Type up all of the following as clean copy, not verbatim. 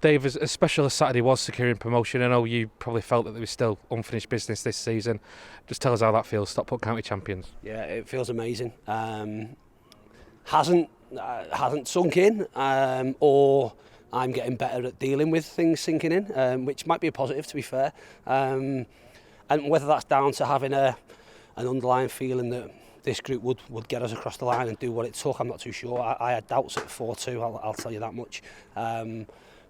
Dave, as special as Saturday was securing promotion, I know you probably felt that there was still unfinished business this season. Just tell us how that feels, Stockport County champions. Yeah, it feels amazing. Hasn't sunk in, or I'm getting better at dealing with things sinking in, which might be a positive, to be fair. And whether that's down to having an underlying feeling that this group would get us across the line and do what it took, I'm not too sure. I had doubts at 4-2, I'll tell you that much.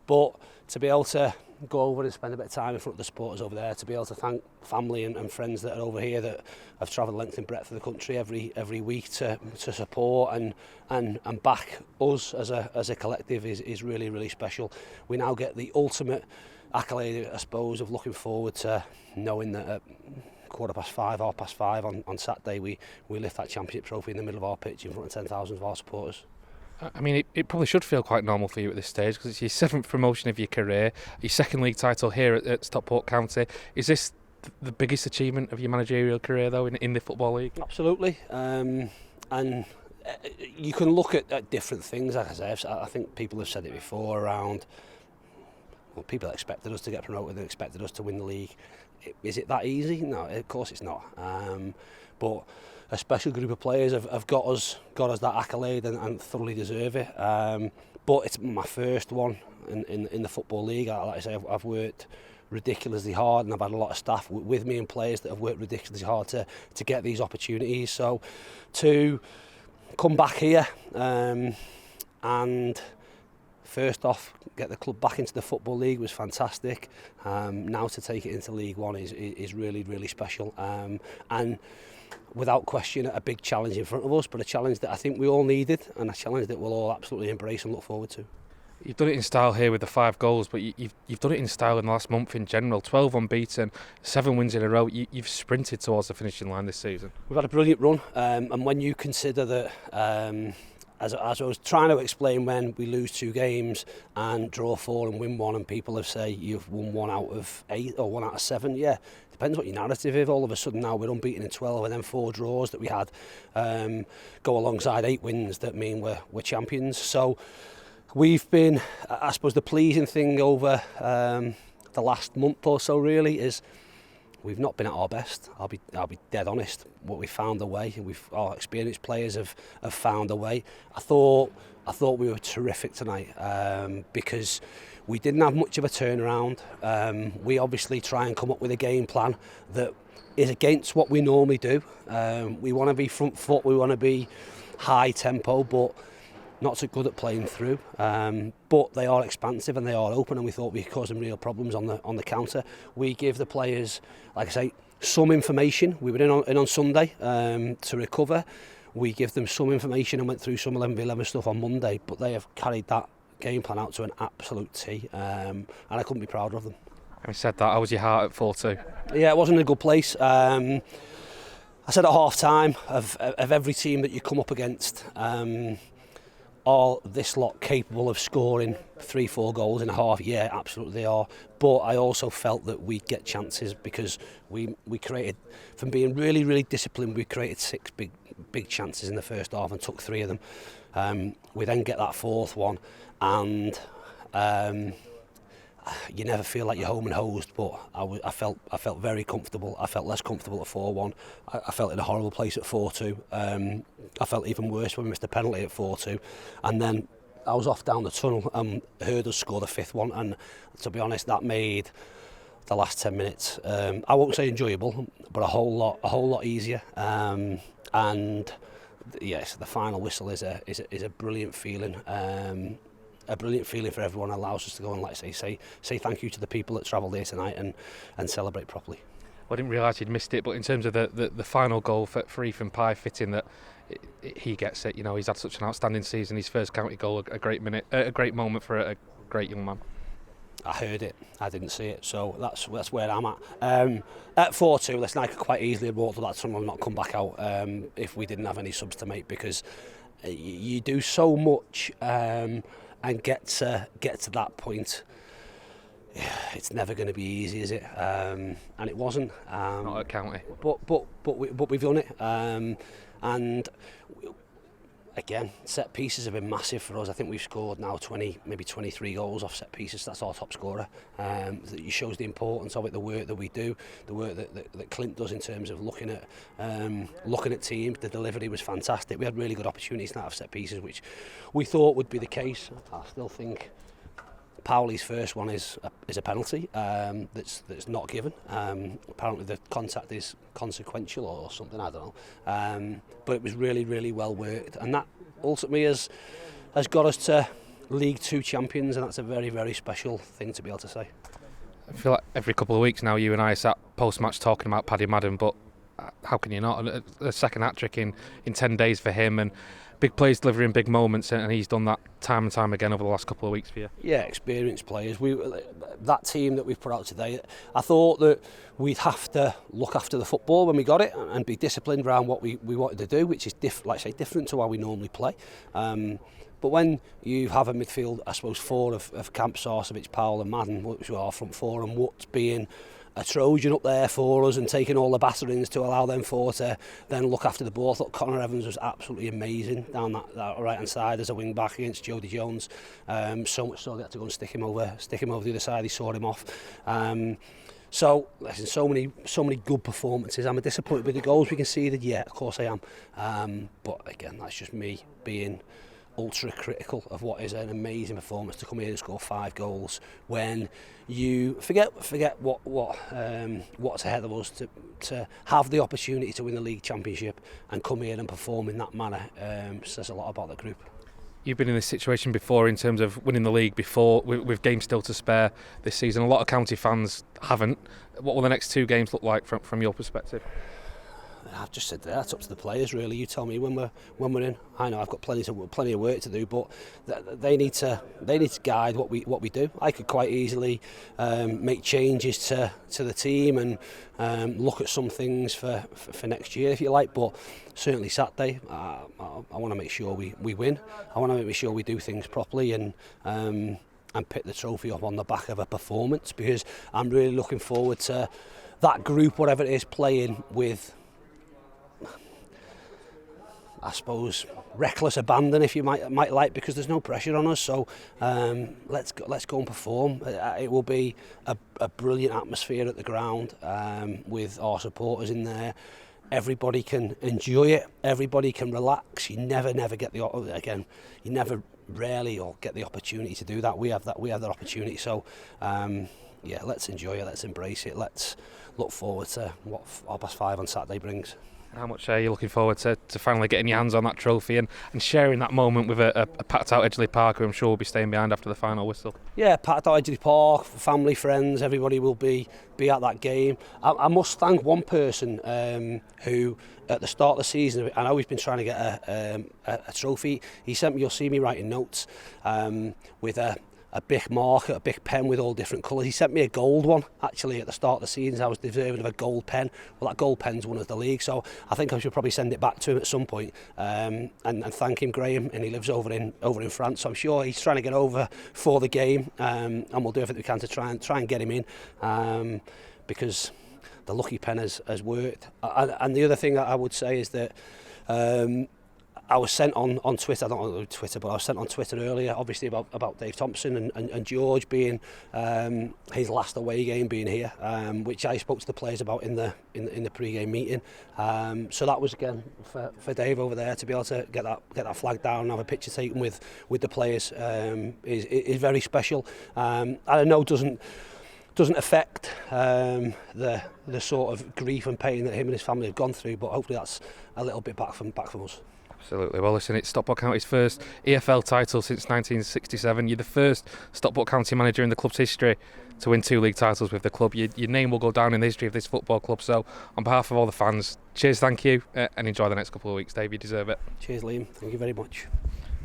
But to be able to go over and spend a bit of time in front of the supporters over there, to be able to thank family and friends that are over here that have travelled length and breadth of the country every week to support and back us as a collective is really, really special. We now get the ultimate accolade, I suppose, of looking forward to knowing that at 5:15 on Saturday we lift that championship trophy in the middle of our pitch in front of 10,000 of our supporters. I mean, it probably should feel quite normal for you at this stage because it's your 7th promotion of your career, your 2nd league title here at Stockport County. Is this the biggest achievement of your managerial career, though, in the Football League? Absolutely. And you can look at different things, like I say. I think people have said it before around, well, people expected us to get promoted and expected us to win the league. Is it that easy? No, of course it's not. But a special group of players have got us that accolade and thoroughly deserve it. But it's my first one in the Football League. Like I say, I've worked ridiculously hard, and I've had a lot of staff with me and players that have worked ridiculously hard to get these opportunities. So to come back here and first off get the club back into the Football League was fantastic. Now to take it into League One is really, really special. And without question, a big challenge in front of us, but a challenge that I think we all needed, and a challenge that we'll all absolutely embrace and look forward to. You've done it in style here with the 5 goals, but you've done it in style in the last month in general. 12 unbeaten, 7 wins in a row. You've sprinted towards the finishing line this season. We've had a brilliant run, and when you consider that, as I was trying to explain, when we lose 2 games and draw 4 and win 1, and people have said you've won 1 out of 8 or 1 out of 7, yeah, depends what your narrative is. All of a sudden now we're unbeaten in 12, and then 4 draws that we had go alongside 8 wins that mean we're champions. So we've been, I suppose the pleasing thing over the last month or so really is we've not been at our best. I'll be dead honest. What we found a way. Our experienced players have found a way. I thought we were terrific tonight because we didn't have much of a turnaround. We obviously try and come up with a game plan that is against what we normally do. We want to be front foot. We want to be high tempo, but not so good at playing through, but they are expansive and they are open, and we thought we caused them real problems on the counter. We give the players, like I say, some information. We were in on Sunday to recover. We give them some information and went through some 11v11 stuff on Monday, but they have carried that game plan out to an absolute T, and I couldn't be prouder of them. Having said that, how was your heart at 4-2? Yeah, it wasn't in a good place. I said at half time of every team that you come up against, are this lot capable of scoring 3-4 goals in a half? Yeah, absolutely they are. But I also felt that we'd get chances because we created, from being really, really disciplined, we created 6 big chances in the first half and took 3 of them. We then get that 4th one, and you never feel like you're home and hosed, but I felt very comfortable. I felt less comfortable at 4-1. I felt in a horrible place at 4-2. I felt even worse when we missed a penalty at 4-2, and then I was off down the tunnel and heard us score the 5th one, and to be honest, that made the last 10 minutes, I won't say enjoyable, but a whole lot easier. And yes, the final whistle is a brilliant feeling. A brilliant feeling for everyone. Allows us to go and, like I say thank you to the people that travelled here tonight and celebrate properly. Well, I didn't realise you'd missed it, but in terms of the final goal for Ethan Pye, fitting that he gets it. You know, he's had such an outstanding season. His first county goal, a great moment for a great young man. I heard it, I didn't see it, so that's where I'm at. At 4-2, listen, I could quite easily have walked to that tunnel and not come back out if we didn't have any subs to make, because you do so much and get to that point. It's never going to be easy, is it? And it wasn't. Not at county. But we've done it, and Again, set pieces have been massive for us. I think we've scored now 20, maybe 23 goals off set pieces. That's our top scorer. It shows the importance of it, the work that we do, the work that Clint does in terms of looking at teams. The delivery was fantastic. We had really good opportunities out of set pieces, which we thought would be the case. I still think Powley's first one is a penalty that's not given. Apparently the contact is consequential or something, I don't know. But it was really, really well worked, and that ultimately has got us to League Two champions, and that's a very, very special thing to be able to say. I feel like every couple of weeks now you and I sat post-match talking about Paddy Madden, but how can you not? A second hat-trick in 10 days for him, and big players delivering big moments, and he's done that time and time again over the last couple of weeks for you. Yeah, experienced players. That team that we've put out today, I thought that we'd have to look after the football when we got it and be disciplined around what we wanted to do, which is different to how we normally play. But when you have a midfield, I suppose four of Camp, Sarcevic, Powell and Madden, which are our front four, and Wood's being a Trojan up there for us and taking all the batterings to allow them four to then look after the ball. I thought Connor Evans was absolutely amazing down that right hand side as a wing back against Jody Jones. So much so they had to go and stick him over the other side. He saw him off. So listen, so many good performances. Am I disappointed with the goals we conceded? Yeah, of course I am. But again, that's just me being ultra critical of what is an amazing performance to come here and score 5 goals when you forget what's ahead of us, to have the opportunity to win the league championship and come here and perform in that manner says a lot about the group. You've been in this situation before in terms of winning the league before with games still to spare this season. A lot of county fans haven't. What will the next 2 games look like from your perspective? I've just said that's up to the players really. You tell me when we're in. I know I've got plenty of work to do, but they need to guide what we do. I could quite easily make changes to the team and look at some things for next year if you like. But certainly Saturday, I want to make sure we win. I want to make sure we do things properly and pick the trophy up on the back of a performance, because I'm really looking forward to that group, whatever it is, playing with, I suppose, reckless abandon, if you might like, because there's no pressure on us. So let's go and perform. It will be a brilliant atmosphere at the ground with our supporters in there. Everybody can enjoy it. Everybody can relax. You never get rarely or get the opportunity to do that. We have that opportunity. So let's enjoy it. Let's embrace it. Let's look forward to what 5:30 on Saturday brings. How much are you looking forward to finally getting your hands on that trophy and sharing that moment with a packed out Edgeley Park, who I'm sure will be staying behind after the final whistle? Yeah, packed out Edgeley Park, family, friends, everybody will be at that game. I must thank one person who, at the start of the season, I know he's been trying to get a trophy. He sent me, you'll see me writing notes with a big marker, a big pen with all different colours. He sent me a gold one, actually, at the start of the season. I was deserving of a gold pen. Well, that gold pen's won us the league, so I think I should probably send it back to him at some point and thank him, Graham, and he lives over in France, so I'm sure he's trying to get over for the game, and we'll do everything we can to try and get him in, because the lucky pen has worked. And the other thing I would say is that I was sent on Twitter, I don't know Twitter, but I was sent on Twitter earlier, obviously about Dave Thompson and George being his last away game being here, which I spoke to the players about in the pre-game meeting. So that was again for Dave over there to be able to get that flag down and have a picture taken with the players is very special. I know doesn't affect the sort of grief and pain that him and his family have gone through, but hopefully that's a little bit back from us. Absolutely. Well, listen, it's Stockport County's first EFL title since 1967. You're the first Stockport County manager in the club's history to win 2 league titles with the club. Your name will go down in the history of this football club. So, on behalf of all the fans, cheers, thank you, and enjoy the next couple of weeks, Dave. You deserve it. Cheers, Liam. Thank you very much.